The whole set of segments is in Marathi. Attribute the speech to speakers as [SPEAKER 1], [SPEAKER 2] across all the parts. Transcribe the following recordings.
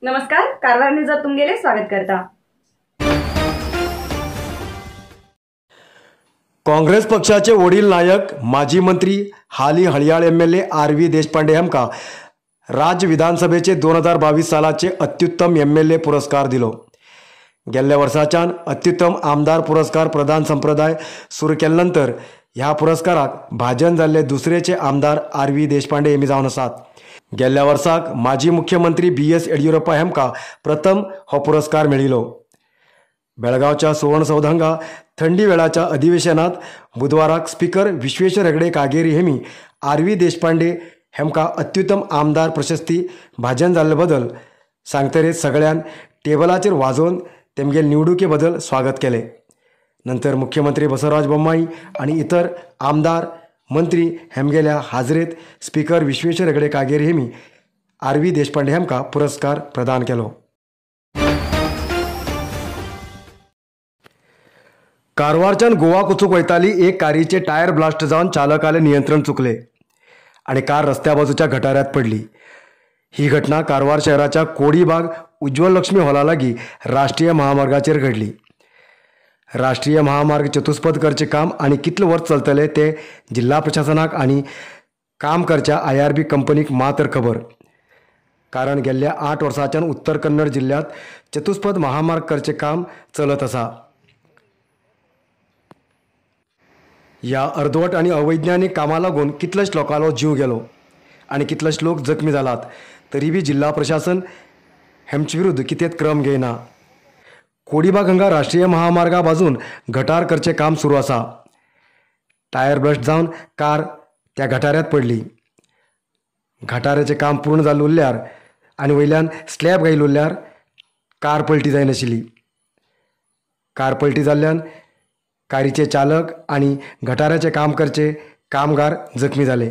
[SPEAKER 1] नमस्कार, कारवार न्यूजात तुमगेले स्वागत करता।
[SPEAKER 2] काँग्रेस पक्षाचे वडील नायक माजी मंत्री हाली हळयाळ एमएलए आर.व्ही. देशपांडे हेमका राज्य विधानसभेचे 2022 सालाचे अत्युत्तम एमएलए पुरस्कार दिलो। गेल्ल्या वर्साच्यान अत्युत्तम आमदार पुरस्कार प्रदान संप्रदाय सुरू केल्यानंतर ह्या पुरस्काराक भाजन जाल्ले दुसरेचे आमदार आर.व्ही. देशपांडे हेमी जावन आसात। गेल्ल्या वर्साक माजी मुख्यमंत्री बी.एस. येडियुरप्पा हेमका प्रथम हो पुरस्कार मेळिल्लो। बेळगावच्या सुवर्णसौध हांगा थंडी वेळाच्या अधिवेशनात बुधवाराक स्पीकर विश्वेश्वर हेगडे कागेरी हेमी आर.व्ही. देशपांडे हेमका अत्युत्तम आमदार प्रशस्ती भाजन जाल्ले बदल सांगतरे सगळ्यान टेबलाचेर वाजोवन तेमगे निवडुके बदल स्वागत केले। नंतर मुख्यमंत्री बसवराज बोम्माई आणि इतर आमदार मंत्री हेमगेल्या हाजरेत स्पीकर विश्वेश्वर हेगडे कागेरी हेमी आर.व्ही. देशपांडे हेमका पुरस्कार प्रदान केलो। कारवारच्यान गोवा वचूंक वयताली एक कारीचे टायर ब्लास्ट जावन चालकाले नियंत्रण चुकले आणि कार रस्त्या बाजूच्या गटारात पडली। ही घटना कारवार शहराच्या कोडीबाग उज्ज्वल लक्ष्मी हॉला लागीं राष्ट्रीय महामार्गाचेर घडली। राष्ट्रीय महामार्ग चतुष्पद करचे काम आणि कितले वर्स चलतले ते जिल्हा प्रशासनाक आणि काम करच्या IRB कंपनीक मात्र खबर, कारण गेल्ल्या 8 वर्सांच्यान उत्तर कन्नड जिल्ह्यात चतुष्पद महामार्ग करचे काम चलत आसा। ह्या अर्धवट आणि अवैज्ञानिक कामा लागून कितलेच लोकांलो जीव गेलो आणि कितलेच लोक जखमी जालात, तरी बी जिल्हा प्रशासन हेमचे विरुद्ध कितेंच क्रम घेयना। कोडीबाग हांगा राष्ट्रीय महामार्गा बाजून गटार करचे काम सुरू आसा। टायर ब्लास्ट जावन कार त्या गटारात पडली। गटाराचे काम पूर्ण जाल्ले उरल्यार आनी वयल्यान स्लॅब घायिल्लो उरल्यार कार पलटी जायनाशिल्ली। कार पलटी जाल्ल्यान कारीचे चालक आणि गटाराचे काम करचे कामगार जखमी झाले।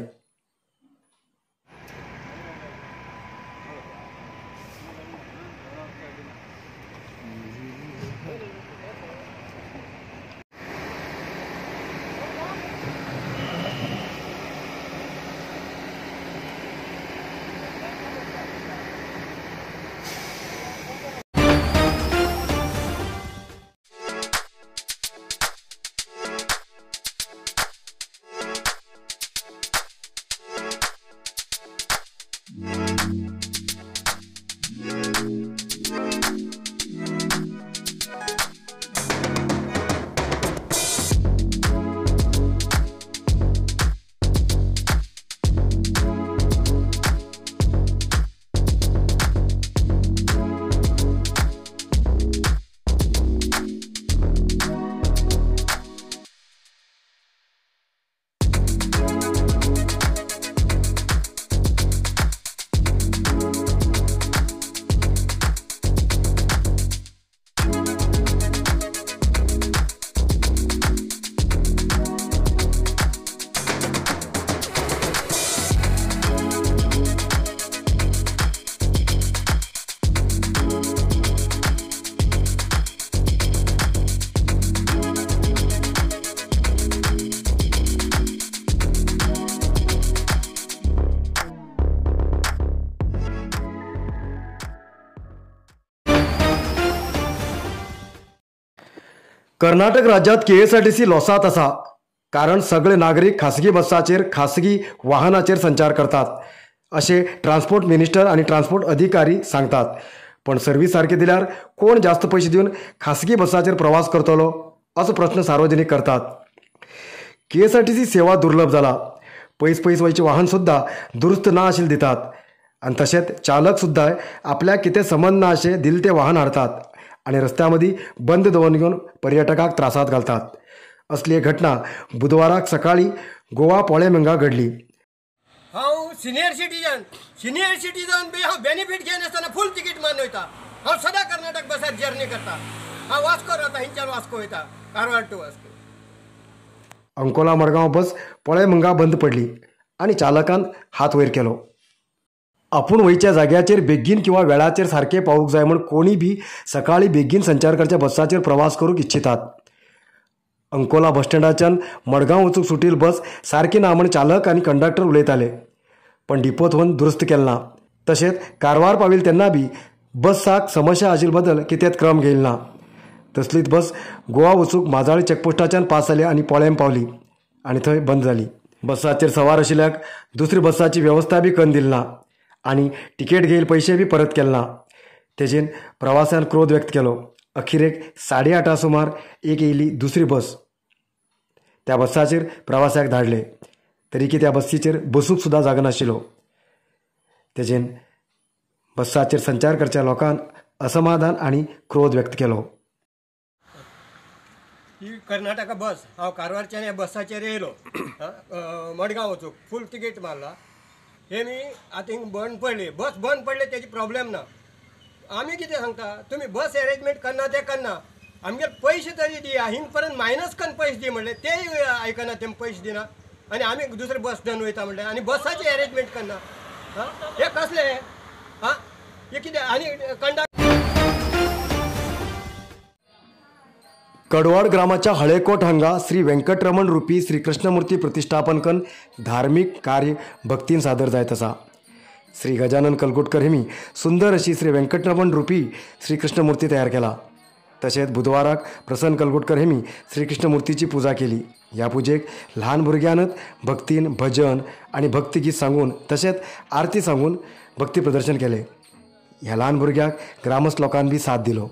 [SPEAKER 2] कर्नाटक राज्यात KSRTC लॉसात आसा, कारण सगळे नागरिक खासगी बसाचेर खासगी वाहनाचेर संचार करतात असे ट्रान्सपोर्ट मिनिस्टर आणि ट्रान्सपोर्ट अधिकारी सांगतात। पण सर्व्हिस सारखे दिल्यार कोण जास्त पैसे देऊन खासगी बसाचेर प्रवास करतलो असो प्रश्न सार्वजनिक करतात। KSRTC सेवा दुर्लभ जाला। पैस वयचे वाहन सुद्धा दुरुस्त ना आशिल्ले दितात आणि तसेच चालक सुद्धा आपल्या कितें संबंध ना अशें दिल ते वाहन हाडतात आणि रस्त्यामध्ये बंद दवरून घेऊन पर्यटकाक त्रासात घालतात। असली एक घटना बुधवाराक सकाळी गोवा पोळेमेंगा घडली।
[SPEAKER 3] हांव सिनियर सिटीजन बी हांव बेनिफीट घेवन आसतना फुल तिकीट मान वयता। हांव सदां कर्नाटक बसात जर्नी करता। हांव वास्को रावता, हिंच्यान वास्को वयता, कारवार टू वास्को।
[SPEAKER 2] अंकोला मडगांव बस पोळेमेंगा बंद पडली आणि चालकान हात वयर केलो। आपूण वयच्या जाग्याचेर बेगीन किंवा वेळाचेर सारखे पावूंक जाय म्हूण कोणी बी सकाळी बेगीन संचार करच्या बसाचेर प्रवास करूंक इच्छितात। अंकोला बस स्टँडाच्यान मडगांव वचूंक सुटिल्ली बस सारकी ना म्हूण चालक आनी कंडक्टर उलयताले, पण डिपोत व्हरून दुरुस्त केलें ना। तशेंच कारवार पाविल्ले तेन्ना बी बसाक समस्या आशिल्ले बदल कित्याक क्रम घेयलो ना. तसलीच बस गोवा वचूंक माजाळी चॅकपोस्टाच्यान पास जाली आनी पोळ्यां पावली आनी थंय बंद जाली. बसाचेर सवार आशिल्ल्याक दुसरी बसाची वेवस्था बी करून दिली ना आनी तिकेट घेयले पयशे बी परत केले ना. तेजेन प्रवाशान क्रोध व्यक्त केलो. अखेरेक 8:30 सुमार एक येयली दुसरी बस. त्या बसाचेर प्रवाशाक धाडले तरी की त्या बसीचेर बसूंक सुद्दां जागो नाशिल्लो. तेजेन बसाचेर संचार करच्या लोकांन असमाधान आनी क्रोध व्यक्त केलो.
[SPEAKER 3] ही कर्नाटका बस हांव कारवारच्यान ह्या बसाचेर येयलो. मडगांव वचूंक फूल तिकेट मारला. हे मी आतां हिंग बंद पडली. बस बंद पडली तेजी प्रॉब्लेम ना. आमी कितें सांगता, तुमी बस अरेंजमेंट करना ते करना, आमगे पयशे तरी दिया. हिंग पर्यंत मायनस करून पयशे दी म्हणले तेय आयकना, ते पयशे दिना आनी आमी दुसरे बस घेवन वयता म्हणले आनी बसाची अरेंजमेंट करना. हे कसले हे कितें आनी कंडक्टर.
[SPEAKER 2] कडवाड ग्रामाच्या हळेकोट हांगा श्री व्यंकटरमण रुपी श्री कृष्णमूर्ती प्रतिष्ठापन करून धार्मिक कार्य भक्तीन सादर जायत आसा. श्री गजानन कलगुटकर हेमी सुंदर अशी श्री व्यंकटरमण रुपी श्री कृष्णमूर्ती तयार केला. तशेंच बुधवाराक प्रसन्न कलगुटकर हेमी श्री कृष्णमूर्तीची पुजा केली. ह्या पुजेक ल्हान भुरग्यानच भक्तीन भजन आनी भक्तिगीत सांगून तशेंच आरती सांगून भक्ती प्रदर्शन केले. ह्या ल्हान भुरग्याक ग्रामस्थ लोकांनी बी साथ दिलो.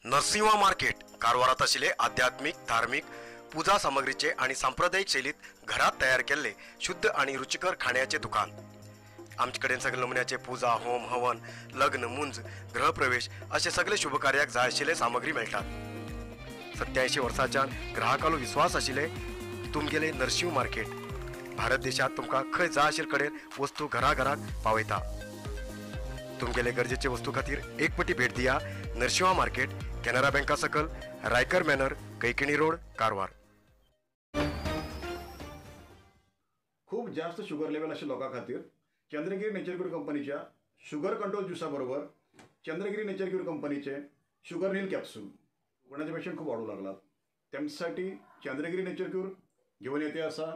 [SPEAKER 2] नरसिंहा मार्केट कारवारात आशिल्ले आध्यात्मिक धार्मिक पूजा सामग्रीचे आणि सांप्रदायिक शैलीत घरात तयार केलेले शुद्ध आणि रुचिकर खाण्याचे दुकान. आमचे कडेन सगळे नमुन्याचे पूजा होम हवन लग्न मुंज गृहप्रवेश असे सगळे शुभ कार्याक जाय आशिल्ले सामग्री मेळटात. 87 वर्सांच्यान ग्राहकालो विश्वास आशिल्ले तुमगेले नरसिंह मार्केट भारत देशात तुमकां खंय जाय आशिल्ले कडेन वस्तू घराघराक पावयता. तुमगेले गरजेचे वस्तू खातीर एक पटी भेट दिया. नरसिंहा मार्केट, कॅनरा बँका सकल, रायकर मॅनर, कैकिणी रोड, कारवार.
[SPEAKER 4] खूप जास्त शुगर लेवल अशा लोकां खातीर चंद्रगिरी नेचर क्यूर कंपनीच्या शुगर कंट्रोल ज्युसा बरोबर चंद्रगिरी नेचर क्यूर कंपनीचे शुगर नील कॅप्सूल कोणाचे पेशंट खूप वाढू लागलात. त्यांच्यासाठी चंद्रगिरी नेचर क्यूर घेऊन येते असा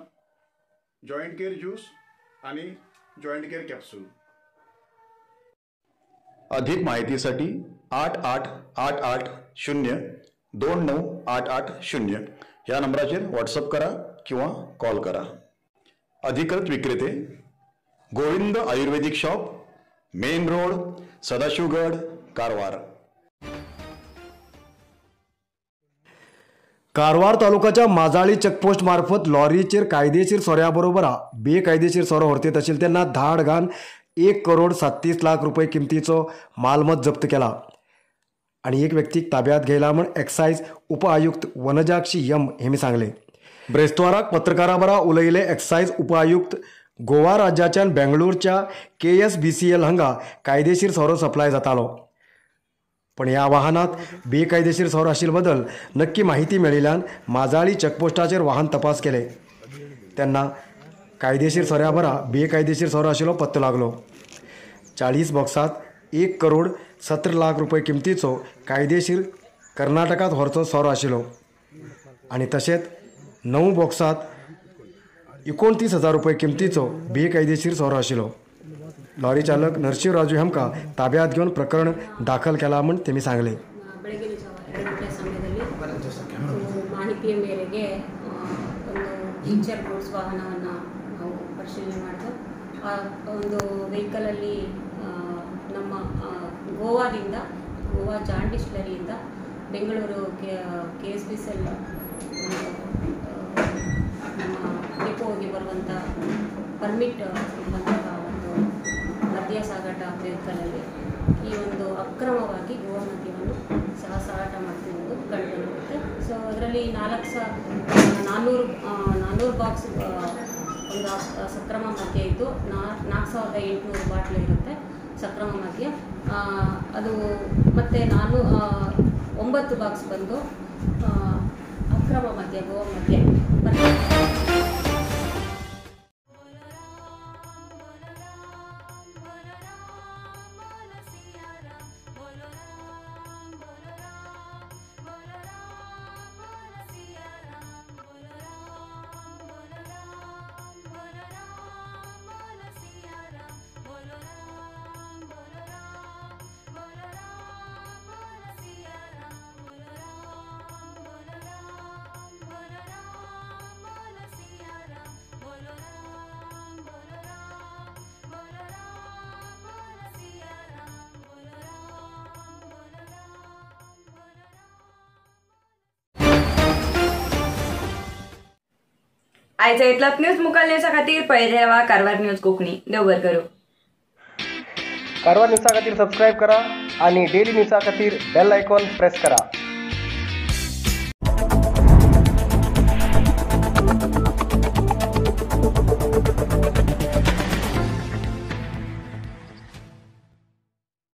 [SPEAKER 4] जॉईंट केअर ज्यूस आणि जॉईंट केअर कॅप्सूल.
[SPEAKER 5] अधिक माहितीसाठी 8888029880 या नंबराचेर व्हॉट्सअप करा किंवा कॉल करा. अधिकृत विक्रेते Govind Ayurvedic shop, main road, Sadashivgad, Karwar.
[SPEAKER 2] Karwar तालुक्याच्या माजाळी चेकपोस्ट मार्फत लॉरीचेर कायदेशीर सोऱ्याबरोबर बेकायदेशीर सोरो व्हरतेत आशिल्ले तेन्ना धाड घान 1,37,00,000 रुपये किमतीचो मालमत्त जप्त केला. आणि एक व्यक्तीक ताब्यात घेयला म्हण एक्सायज उपआयुक्त वनजाक्षी एम हेमी सांगले. ब्रेस्ताराक पत्रकारां बरा उलयले एक्सायज उपआयुक्त गोवा राज्याच्यान बेंगळूरच्या KSBCL हांगा कायदेशीर सोरो सप्लाय जातालो, पण ह्या वाहनात बेकायदेशीर सोरो आशिल्ले बद्दल नक्की माहिती मेळिल्ल्यान माजाळी चेकपोस्टाचेर वाहन तपास केले तेन्ना कायदेशीर सोऱ्या बरा बेकायदेशीर सोरो आशिल्लो पत्तो लागलो. 40 बॉक्सात 1,17,00,000 रुपये किमतीचो कायदेशीर कर्नाटकात व्हरचो सोरो आशिल्लो आणि तशेंच 9 बॉक्सात 29,000 रुपये किमतीचो बेकायदेशीर सोरो आशिल्लो. लॉरी चालक नरशिंव राजू हेमका ताब्यात घेऊन प्रकरण दाखल केला म्हण तेमी सांगले.
[SPEAKER 6] ಬೆಳಗಿನ ಜಾವ 2 ಗಂಟೆ ಸಮಯದಲ್ಲಿ ಮಾಹಿತಿಯ ಮೇರೆಗೆ ಒಂದು ಇಂಚರ್ ಗೂಡ್ಸ್ ವಾಹನವನ್ನು ನಾವು ಪರಿಶೀಲನೆ ಮಾಡಿದ್ದು. ಆ ಒಂದು ವೆಹಿಕಲಲ್ಲಿ ನಮ್ಮ ಗೋವಾದಿಂದ ಗೋವಾ ಜಾನ್ ಡಿಸ್ಟಿಲರಿಯಿಂದ ಬೆಂಗಳೂರು KSBCL ನಮ್ಮ ಡಿಪೋಗೆ ಬರುವಂಥ ಪರ್ಮಿಟ್ ಇರುವಂತಹ ಒಂದು ಮದ್ಯ ಸಾಗಾಟ ವೆಹಿಕಲಲ್ಲಿ ಈ ಒಂದು ಅಕ್ರಮವಾಗಿ ಗೋವಾ ಮದ್ಯವನ್ನು ಸಾಗಾಟ ಮಾಡ್ತಿರೋದು ಕಂಡುಬರುತ್ತೆ. ಸೊ ಅದರಲ್ಲಿ 400 ಬಾಕ್ಸ್ ಒಂದು ಸಕ್ರಮ ಮದ್ಯ ಇದ್ದು 4,800 ಬಾಟ್ಲು ಇರುತ್ತೆ ಸಕ್ರಮ ಮದ್ಯ. ಅದು ಮತ್ತು 9 ಬಾಕ್ಸ್ ಬಂದು ಅಕ್ರಮ ಮದ್ಯ ಗೋವಾ ಮದ್ಯ.
[SPEAKER 1] आयच्या इतलात न्यूज मुखाल न्यूजा खातीर पळयत रावा कारवार न्यूज कोंकणी. देव बरें करूं.
[SPEAKER 7] कारवार न्यूजा खातीर सबस्क्राईब करा आणि डेली न्यूजा खातीर बेल आयकॉन प्रेस करा.